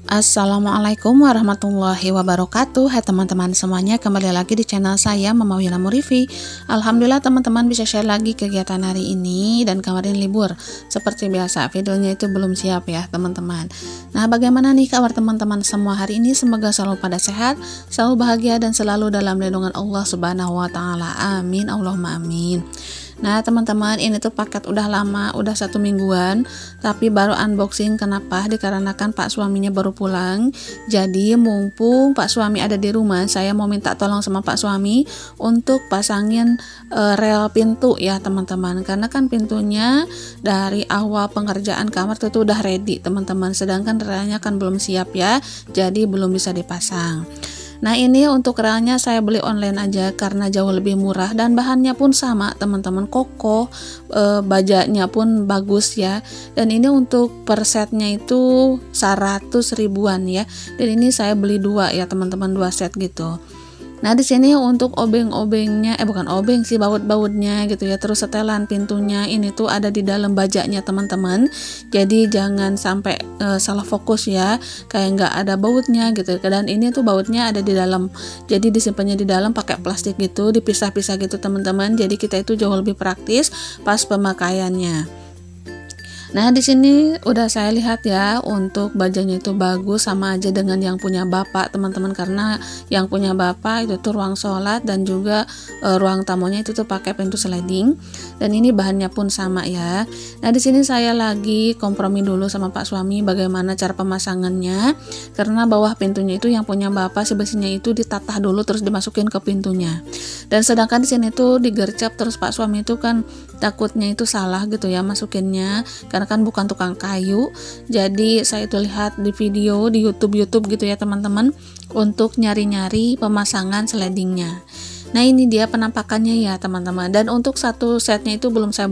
Assalamualaikum warahmatullahi wabarakatuh. Hai teman-teman semuanya, kembali lagi di channel saya Mama Wina Murifi. Alhamdulillah teman-teman bisa share lagi kegiatan hari ini dan kemarin libur. Seperti biasa videonya itu belum siap ya teman-teman. Nah, bagaimana nih kabar teman-teman semua hari ini? Semoga selalu pada sehat, selalu bahagia dan selalu dalam lindungan Allah Subhanahu wa taala. Amin Allahumma amin. Nah teman-teman, ini tuh paket udah lama, udah 1 mingguan, tapi baru unboxing. Kenapa? Dikarenakan Pak suaminya baru pulang. Jadi mumpung Pak suami ada di rumah, saya mau minta tolong sama Pak suami untuk pasangin rel pintu ya teman-teman. Karena kan pintunya dari awal pengerjaan kamar itu udah ready teman-teman, sedangkan relnya kan belum siap ya, jadi belum bisa dipasang. Nah, ini untuk relnya saya beli online aja karena jauh lebih murah dan bahannya pun sama teman-teman, kokoh, bajanya pun bagus ya. Dan ini untuk per setnya itu 100 ribuan ya. Dan ini saya beli 2 ya teman-teman, 2 set gitu. Nah, di sini untuk obeng-obengnya, bukan obeng sih, baut-bautnya gitu ya. Terus setelan pintunya ini tuh ada di dalam bajanya teman-teman. Jadi jangan sampai salah fokus ya, kayak nggak ada bautnya gitu. Dan ini tuh bautnya ada di dalam. Jadi disimpannya di dalam pakai plastik gitu, dipisah-pisah gitu teman-teman. Jadi kita itu jauh lebih praktis pas pemakaiannya. Nah, di sini udah saya lihat ya, untuk bajanya itu bagus, sama aja dengan yang punya bapak teman-teman, karena yang punya bapak itu tuh ruang sholat dan juga ruang tamunya itu tuh pakai pintu sliding, dan ini bahannya pun sama ya. Nah, di sini saya lagi kompromi dulu sama Pak suami bagaimana cara pemasangannya, karena bawah pintunya itu yang punya bapak si besinya itu ditatah dulu terus dimasukin ke pintunya. Dan sedangkan di sini tuh digercep, terus Pak suami itu kan takutnya itu salah gitu ya masukinnya, karena kan bukan tukang kayu. Jadi saya itu lihat di video di YouTube gitu ya teman-teman, untuk nyari-nyari pemasangan slidingnya. Nah, ini dia penampakannya ya teman-teman. Dan untuk satu setnya itu belum saya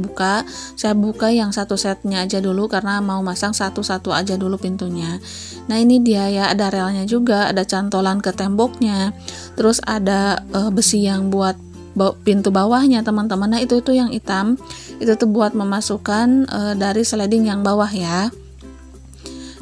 buka yang satu setnya aja dulu karena mau masang satu-satu aja dulu pintunya. Nah, ini dia ya, ada relnya juga, ada cantolan ke temboknya, terus ada besi yang buat pintu bawahnya teman-teman. Nah, itu tuh yang hitam itu tuh buat memasukkan dari sliding yang bawah ya.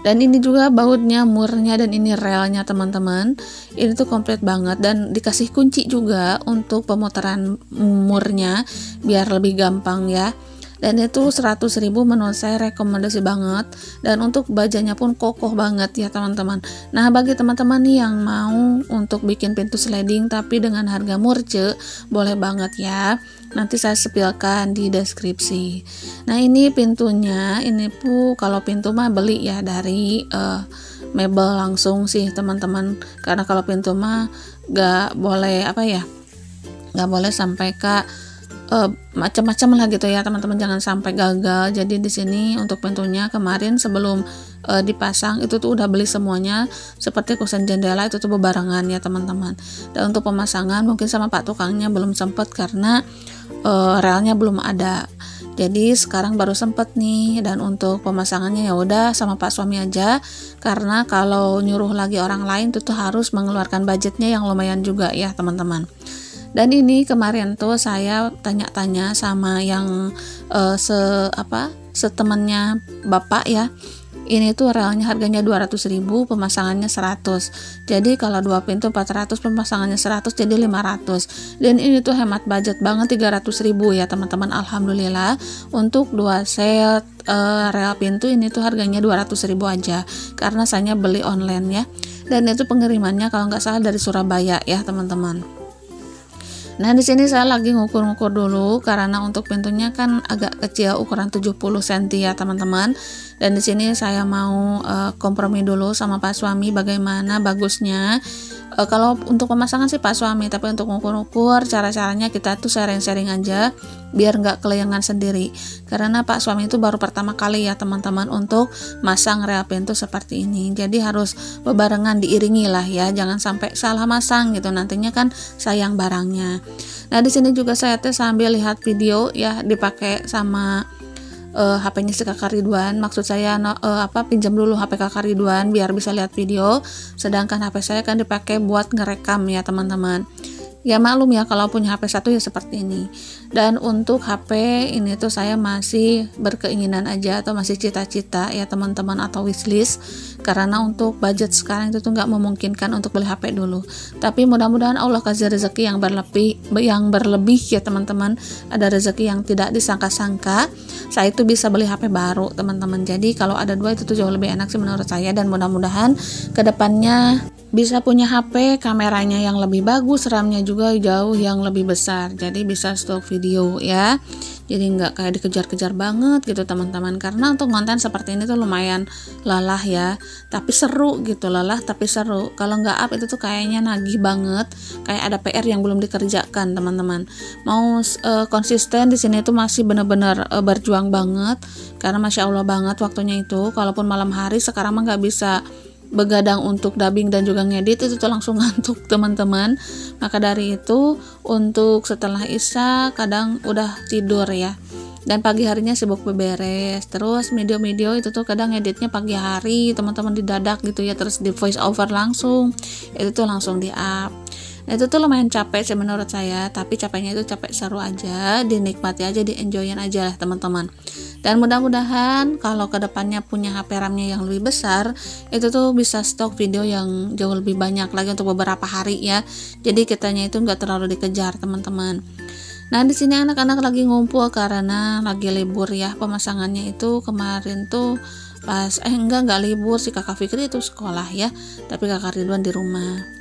Dan ini juga bautnya, murnya, dan ini relnya teman-teman. Ini tuh komplit banget dan dikasih kunci juga untuk pemutaran murnya biar lebih gampang ya. Dan itu 100 ribu menurut saya rekomendasi banget. Dan untuk bajanya pun kokoh banget ya teman-teman. Nah, bagi teman-teman nih yang mau untuk bikin pintu sliding tapi dengan harga murce, boleh banget ya. Nanti saya sepilkan di deskripsi. Nah, ini pintunya, ini pun kalau pintu mah beli ya dari mebel langsung sih teman-teman. Karena kalau pintu mah gak boleh gak boleh sampai ke macam-macam lah gitu ya teman-teman, jangan sampai gagal. Jadi di sini untuk pintunya kemarin sebelum dipasang itu tuh udah beli semuanya, seperti kusen jendela itu tuh bebarengan ya teman-teman. Dan untuk pemasangan mungkin sama Pak tukangnya belum sempet karena relnya belum ada. Jadi sekarang baru sempet nih. Dan untuk pemasangannya ya udah sama Pak suami aja, karena kalau nyuruh lagi orang lain itu tuh harus mengeluarkan budgetnya yang lumayan juga ya teman-teman. Dan ini kemarin tuh saya tanya-tanya sama yang setemennya bapak ya. Ini tuh relnya harganya 200 ribu, pemasangannya 100. Jadi kalau 2 pintu 400, pemasangannya 100, jadi 500. Dan ini tuh hemat budget banget, 300 ribu ya teman-teman. Alhamdulillah untuk 2 set rel pintu ini tuh harganya 200 ribu aja, karena saya beli online ya. Dan itu pengirimannya kalau nggak salah dari Surabaya ya teman-teman. Nah, di sini saya lagi ngukur-ngukur dulu karena untuk pintunya kan agak kecil, ukuran 70 cm ya teman-teman. Dan di sini saya mau kompromi dulu sama Pak suami bagaimana bagusnya. Kalau untuk pemasangan sih Pak suami, tapi untuk ngukur-ngukur cara-caranya kita tuh sharing-sharing aja biar nggak kelayangan sendiri. Karena Pak suami itu baru pertama kali ya teman-teman untuk masang rel pintu seperti ini. Jadi harus bebarengan, diiringi lah ya, jangan sampai salah masang gitu, nantinya kan sayang barangnya. Nah, di sini juga saya sambil lihat video ya, dipakai sama HP-nya si Kakak Ridwan. Maksud saya pinjam dulu HP Kakak Ridwan biar bisa lihat video, sedangkan HP saya kan dipakai buat ngerekam ya teman-teman. Ya maklum ya kalau punya HP satu ya seperti ini. Dan untuk HP ini tuh saya masih berkeinginan aja atau masih cita-cita ya teman-teman, atau wishlist, karena untuk budget sekarang itu tuh nggak memungkinkan untuk beli HP dulu. Tapi mudah-mudahan Allah kasih rezeki yang berlebih ya teman-teman. Ada rezeki yang tidak disangka-sangka, saya itu bisa beli HP baru teman-teman. Jadi kalau ada dua itu tuh jauh lebih enak sih menurut saya, dan mudah-mudahan kedepannya bisa punya HP kameranya yang lebih bagus, RAM-nya juga jauh yang lebih besar, jadi bisa stok video ya, jadi nggak kayak dikejar-kejar banget gitu teman-teman. Karena untuk konten seperti ini tuh lumayan lelah ya, tapi seru gitu, lelah tapi seru. Kalau nggak up itu tuh kayaknya nagih banget, kayak ada PR yang belum dikerjakan teman-teman. Mau konsisten di sini tuh masih bener-bener berjuang banget, karena masya Allah banget waktunya itu. Kalaupun malam hari sekarang mah nggak bisa begadang untuk dubbing dan juga ngedit, itu tuh langsung ngantuk teman-teman. Maka dari itu untuk setelah isya kadang udah tidur ya, dan pagi harinya sibuk beberes. Terus video-video itu tuh kadang ngeditnya pagi hari teman-teman, didadak gitu ya, terus di voice over langsung, itu tuh langsung di up. Nah itu tuh lumayan capek sih menurut saya, tapi capeknya itu capek seru aja, dinikmati aja, di-enjoyin aja lah teman-teman. Dan mudah-mudahan kalau kedepannya punya HP RAM-nya yang lebih besar, itu tuh bisa stok video yang jauh lebih banyak lagi untuk beberapa hari ya. Jadi kitanya itu nggak terlalu dikejar teman-teman. Nah di sini anak-anak lagi ngumpul karena lagi libur ya. Pemasangannya itu kemarin tuh pas enggak libur sih, Kakak Fikri itu sekolah ya, tapi Kakak Ridwan di rumah.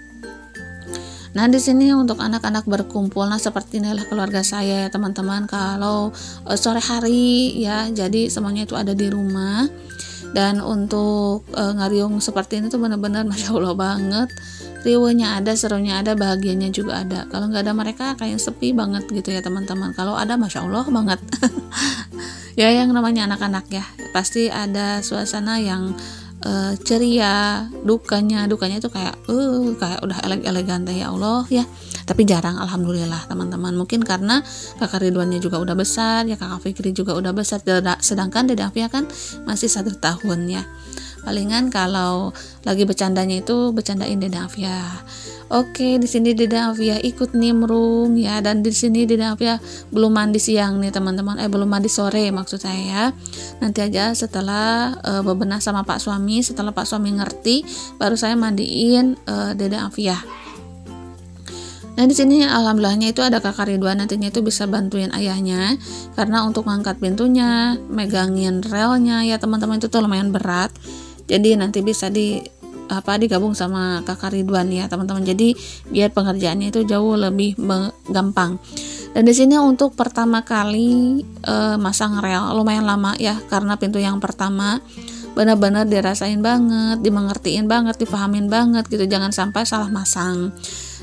Nah di sini untuk anak-anak berkumpul, nah seperti inilah keluarga saya ya teman-teman. Kalau sore hari ya, jadi semuanya itu ada di rumah. Dan untuk ngariung seperti ini tuh benar-benar masya Allah banget. Riwahnya ada, serunya ada, bahagianya juga ada. Kalau nggak ada mereka kayak sepi banget gitu ya teman-teman. Kalau ada masya Allah banget. Ya yang namanya anak-anak ya, pasti ada suasana yang ceria. Dukanya itu kayak udah elegan ya Allah ya, tapi jarang alhamdulillah teman-teman. Mungkin karena Kakak Ridwannya juga udah besar ya, Kakak Fikri juga udah besar, sedangkan Dede Afia kan masih 1 tahun ya. Palingan kalau lagi bercandanya itu bercandain Dede Afia. Oke, di sini Dede Afia ikut nimbrung ya, dan di sini Dede Afia belum mandi siang nih teman-teman, belum mandi sore maksud saya. Nanti aja setelah bebenah sama Pak Suami, setelah Pak Suami ngerti, baru saya mandiin Dede Afia. Nah di sini alhamdulillahnya itu ada Kakak Ridwan, nantinya itu bisa bantuin ayahnya, karena untuk ngangkat pintunya, megangin relnya ya teman-teman itu tuh lumayan berat. Jadi nanti bisa digabung sama Kakak Ridwan ya teman-teman. Jadi biar pengerjaannya itu jauh lebih gampang. Dan di sini untuk pertama kali masang rel lumayan lama ya, karena pintu yang pertama benar-benar dirasain banget, dimengertiin banget, dipahamin banget gitu, jangan sampai salah masang.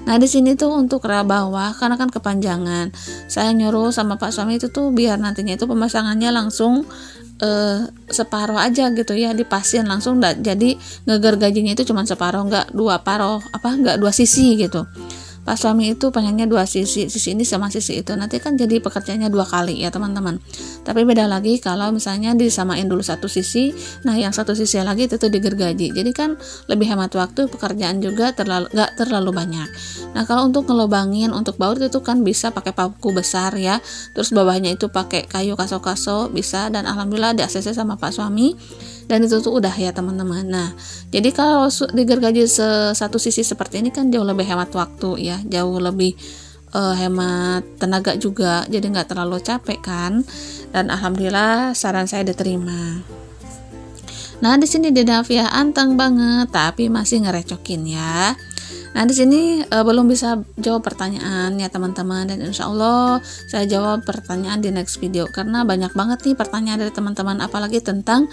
Nah di sini tuh untuk rel bawah karena kan kepanjangan, saya nyuruh sama Pak Suami itu tuh biar nantinya itu pemasangannya langsung separuh aja gitu ya, dipasin langsung, jadi ngegergajinya itu cuma separuh, nggak dua sisi gitu. Pak Suami itu pengennya 2 sisi ini sama sisi itu, nanti kan jadi pekerjaannya 2 kali ya teman-teman. Tapi beda lagi kalau misalnya disamain dulu 1 sisi, nah yang 1 sisi lagi itu tuh digergaji, jadi kan lebih hemat waktu, pekerjaan juga gak terlalu banyak. Nah kalau untuk ngelobangin untuk baut itu kan bisa pakai paku besar ya, terus bawahnya itu pakai kayu kaso-kaso bisa, dan alhamdulillah di ACC sama Pak Suami, dan itu tuh udah ya teman-teman. Nah jadi kalau digergaji satu sisi seperti ini kan jauh lebih hemat waktu ya, jauh lebih hemat tenaga juga, jadi nggak terlalu capek kan. Dan alhamdulillah saran saya diterima. Nah di sini Dede Afia anteng banget tapi masih ngerecokin ya. Nah di sini belum bisa jawab pertanyaan ya teman-teman, dan insya Allah saya jawab pertanyaan di next video, karena banyak banget nih pertanyaan dari teman-teman, apalagi tentang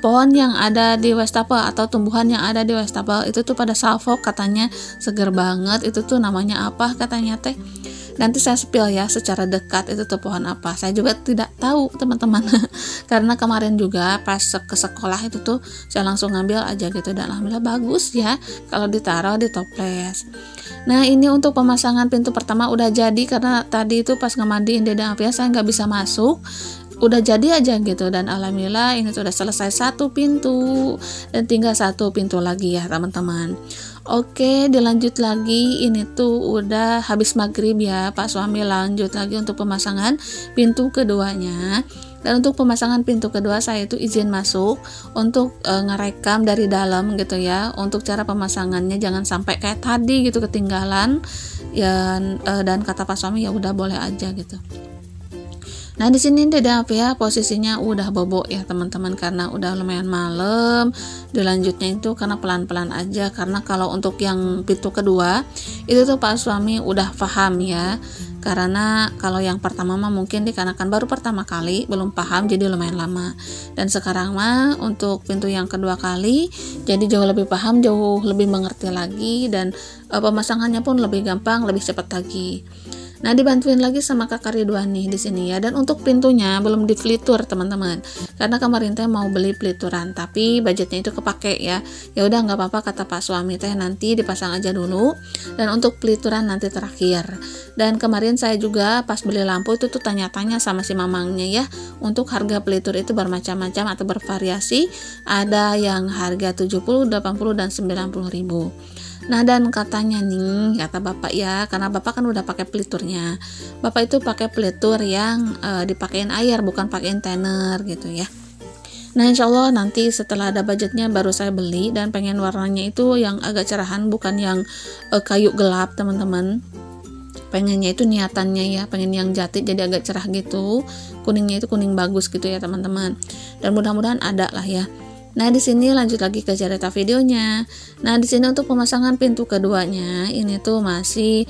pohon yang ada di Westafel atau tumbuhan yang ada di Westafel itu tuh pada salvok katanya seger banget, itu tuh namanya apa katanya teh. Nanti saya spill ya secara dekat itu tuh pohon apa, saya juga tidak tahu teman-teman. Karena kemarin juga pas ke sekolah itu tuh saya langsung ngambil aja gitu, dan alhamdulillah bagus ya kalau ditaruh di toples. Nah ini untuk pemasangan pintu pertama udah jadi, karena tadi itu pas ngemandiin Dede Afia saya nggak bisa masuk, udah jadi aja gitu. Dan alhamdulillah ini sudah selesai satu pintu dan tinggal satu pintu lagi ya teman-teman. Oke, dilanjut lagi. Ini tuh udah habis maghrib ya, Pak suami lanjut lagi untuk pemasangan pintu keduanya. Dan untuk pemasangan pintu kedua saya itu izin masuk untuk ngerekam dari dalam gitu ya. Untuk cara pemasangannya jangan sampai kayak tadi gitu ketinggalan ya, dan kata Pak suami ya udah boleh aja gitu. Nah di sini tidak ya, posisinya udah bobok ya teman-teman karena udah lumayan malam. Dilanjutnya itu karena pelan-pelan aja, karena kalau untuk yang pintu kedua itu tuh Pak suami udah paham ya. Karena kalau yang pertama mah mungkin dikarenakan baru pertama kali belum paham jadi lumayan lama. Dan sekarang mah untuk pintu yang kedua kali jadi jauh lebih paham, jauh lebih mengerti lagi, dan pemasangannya pun lebih gampang, lebih cepat lagi. Nah dibantuin lagi sama Kakak Ridwan nih di sini ya. Dan untuk pintunya belum diflitur teman-teman, karena kemarin teh mau beli pelituran tapi budgetnya itu kepake ya. Ya udah nggak apa-apa kata Pak suami teh, nanti dipasang aja dulu dan untuk pelituran nanti terakhir. Dan kemarin saya juga pas beli lampu itu tuh tanya-tanya sama si mamangnya ya, untuk harga pelitur itu bermacam-macam atau bervariasi. Ada yang harga 70, 80 dan 90 ribu. Nah dan katanya nih, kata bapak ya, karena bapak kan udah pakai peliturnya, bapak itu pakai pelitur yang dipakein air, bukan pakein tenner gitu ya. Nah insya Allah nanti setelah ada budgetnya baru saya beli, dan pengen warnanya itu yang agak cerahan, bukan yang kayu gelap teman-teman. Pengennya itu niatannya ya, pengen yang jati jadi agak cerah gitu, kuningnya itu kuning bagus gitu ya teman-teman. Dan mudah-mudahan ada lah ya. Nah di sini lanjut lagi ke cerita videonya. Nah di sini untuk pemasangan pintu keduanya ini tuh masih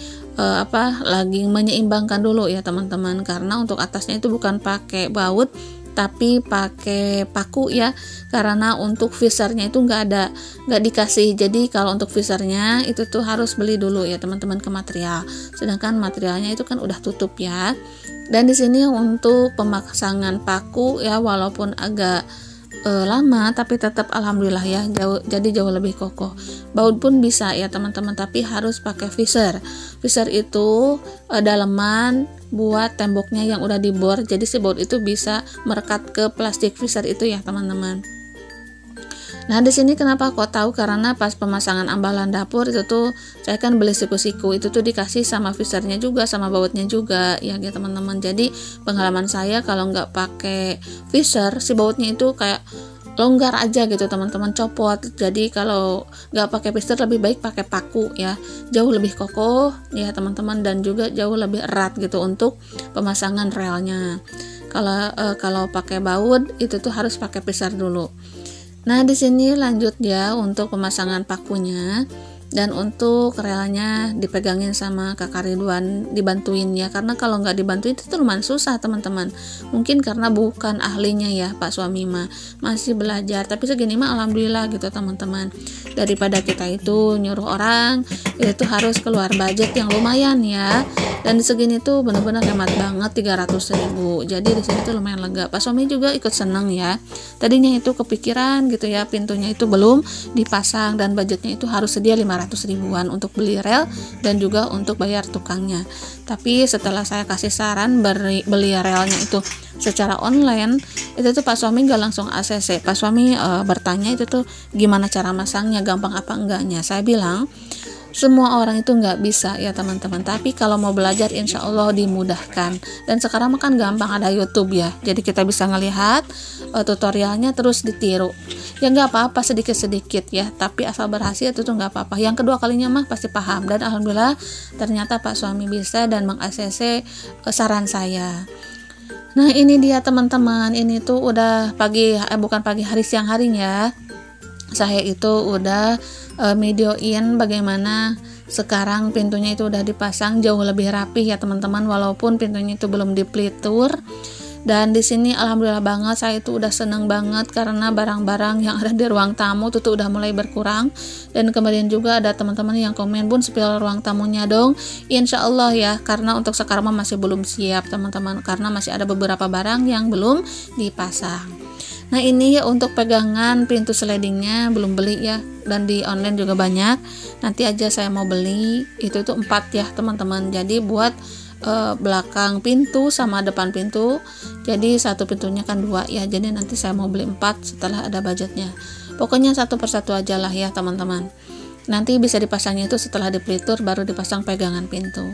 lagi menyeimbangkan dulu ya teman-teman, karena untuk atasnya itu bukan pakai baut tapi pakai paku ya, karena untuk visornya itu nggak dikasih. Jadi kalau untuk visornya itu tuh harus beli dulu ya teman-teman ke material, sedangkan materialnya itu kan udah tutup ya. Dan di sini untuk pemasangan paku ya, walaupun agak lama tapi tetap alhamdulillah ya jadi jauh lebih kokoh. Baut pun bisa ya teman-teman, tapi harus pakai visor. Visor itu daleman buat temboknya yang udah dibor, jadi si baut itu bisa merekat ke plastik visor itu ya teman-teman. Nah di sini kenapa kok tahu, karena pas pemasangan ambalan dapur itu tuh saya kan beli siku-siku itu tuh dikasih sama visornya juga, sama bautnya juga ya teman-teman. Jadi pengalaman saya kalau nggak pakai visor, si bautnya itu kayak longgar aja gitu teman-teman, copot. Jadi kalau nggak pakai visor lebih baik pakai paku ya, jauh lebih kokoh ya teman-teman, dan juga jauh lebih erat gitu untuk pemasangan relnya. Kalau pakai baut itu tuh harus pakai visor dulu. Nah di sini lanjut ya untuk pemasangan pakunya, dan untuk relnya dipegangin sama Kakak Ridwan, dibantuin ya, karena kalau nggak dibantuin itu lumayan susah teman-teman. Mungkin karena bukan ahlinya ya Pak suami mah, masih belajar, tapi segini mah alhamdulillah gitu teman-teman. Daripada kita itu nyuruh orang itu harus keluar budget yang lumayan ya, dan di segini tuh bener-bener hemat banget, 300.000. Jadi di sini tuh lumayan lega. Pak suami juga ikut seneng ya. Tadinya itu kepikiran gitu ya, pintunya itu belum dipasang dan budgetnya itu harus sedia 500 ribuan untuk beli rel dan juga untuk bayar tukangnya. Tapi setelah saya kasih saran beli relnya itu secara online, itu tuh Pak suami gak langsung ACC. Pak suami bertanya itu tuh gimana cara masangnya, gampang apa enggaknya. Saya bilang semua orang itu nggak bisa ya teman-teman, tapi kalau mau belajar insya Allah dimudahkan. Dan sekarang kan gampang, ada YouTube ya, jadi kita bisa ngelihat tutorialnya terus ditiru. Ya nggak apa-apa sedikit-sedikit ya, tapi asal berhasil itu tuh nggak apa-apa. Yang kedua kalinya mah pasti paham, dan alhamdulillah ternyata Pak suami bisa dan meng-ACC saran saya. Nah ini dia teman-teman, ini tuh udah bukan pagi hari, siang harinya saya itu udah videoin bagaimana sekarang pintunya itu udah dipasang jauh lebih rapih ya teman-teman, walaupun pintunya itu belum dipelitur. Dan di sini alhamdulillah banget, saya itu udah seneng banget karena barang-barang yang ada di ruang tamu tuh udah mulai berkurang. Dan kemudian juga ada teman-teman yang komen, Bun spill ruang tamunya dong. Insya Allah ya, karena untuk sekarang masih belum siap teman-teman, karena masih ada beberapa barang yang belum dipasang. Nah ini ya untuk pegangan pintu slidingnya belum beli ya, dan di online juga banyak. Nanti aja saya mau beli, itu tuh 4 ya teman-teman. Jadi buat belakang pintu sama depan pintu. Jadi satu pintunya kan 2 ya. Jadi nanti saya mau beli 4 setelah ada budgetnya. Pokoknya satu persatu aja lah ya teman-teman. Nanti bisa dipasangnya itu setelah dipelitur baru dipasang pegangan pintu.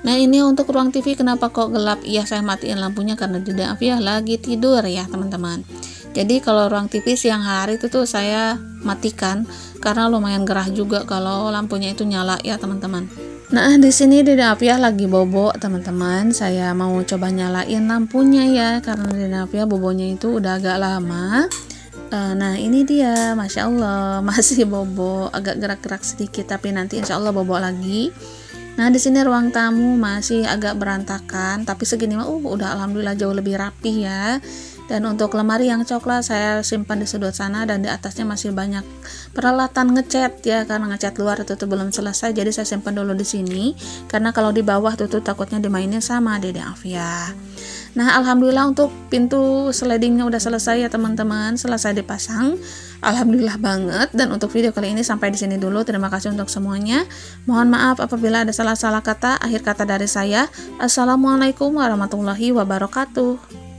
Nah ini untuk ruang TV kenapa kok gelap? Iya saya matiin lampunya karena Dede Afia lagi tidur ya teman-teman. Jadi kalau ruang TV siang hari itu tuh saya matikan karena lumayan gerah juga kalau lampunya itu nyala ya teman-teman. Nah di sini Dede Afia lagi bobo teman-teman. Saya mau coba nyalain lampunya ya karena Dede Afia bobonya itu udah agak lama. Nah ini dia, Masya Allah masih bobo, agak gerak-gerak sedikit tapi nanti Insya Allah bobo lagi. Nah di sini ruang tamu masih agak berantakan tapi segini mah udah alhamdulillah jauh lebih rapi ya. Dan untuk lemari yang coklat saya simpan di sudut sana dan di atasnya masih banyak peralatan ngecat ya karena ngecat luar itu tuh belum selesai jadi saya simpan dulu di sini karena kalau di bawah tuh takutnya dimainin sama Dede Afia. Nah alhamdulillah untuk pintu slidingnya udah selesai ya teman-teman, selesai dipasang. Alhamdulillah banget. Dan untuk video kali ini sampai di sini dulu. Terima kasih untuk semuanya. Mohon maaf apabila ada salah-salah kata. Akhir kata dari saya, Assalamualaikum warahmatullahi wabarakatuh.